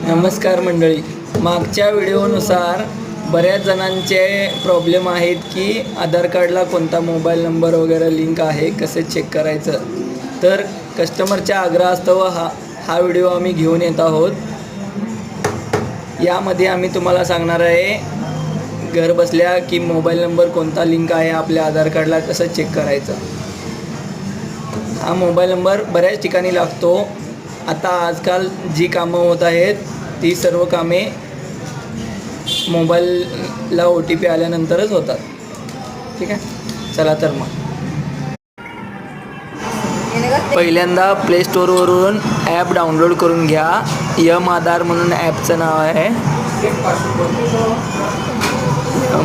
नमस्कार मंडळी. मागच्या व्हिडिओनुसार बऱ्याच जणांचे प्रॉब्लेम आहेत की आधार कार्डला कोणता मोबाईल नंबर वगैरे लिंक आहे, कसे चेक करायचं. तर कस्टमरच्या आग्रहास्तव हा व्हिडिओ आम्ही घेऊन येत आहोत. यामध्ये आम्ही तुम्हाला सांगणार आहे घर बसल्या की मोबाईल नंबर कोणता लिंक आहे आपल्या आधार कार्डला, कसं चेक करायचं. हा मोबाईल नंबर बऱ्याच ठिकाणी लागतो. आता आजकाल जी कामं होत आहेत ती सर्व कामे मोबाईलला OTP आल्यानंतरच होतात. ठीक आहे, चला तर मग पहिल्यांदा प्ले स्टोअरवरून ॲप डाउनलोड करून घ्या. आधार म्हणून ॲपचं नाव आहे.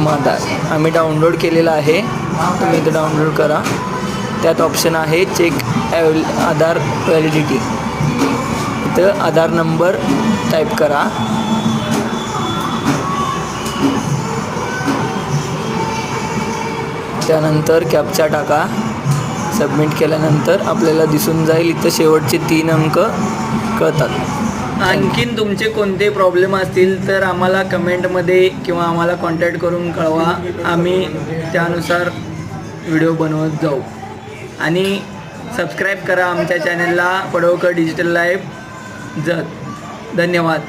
आधार आम्ही डाउनलोड केलेलं आहे, तुम्ही इथं डाउनलोड करा. त्यात ऑप्शन आहे चेक आधार व्हॅलिडिटी. इथं आधार नंबर टाईप करा. त्यानंतर कॅप्चा टाका. सबमिट केल्यानंतर आपल्याला दिसून जाईल इथं शेवटचे 3 अंक कळतात. आणखीन तुमचे कोणते प्रॉब्लेम असतील तर आम्हाला कमेंटमध्ये किंवा आम्हाला कॉन्टॅक्ट करून कळवा. आम्ही त्यानुसार व्हिडिओ बनवत जाऊ. आणि सबस्क्राईब करा आमच्या चॅनलला पडवकर डिजिटल लाईफ जत. धन्यवाद.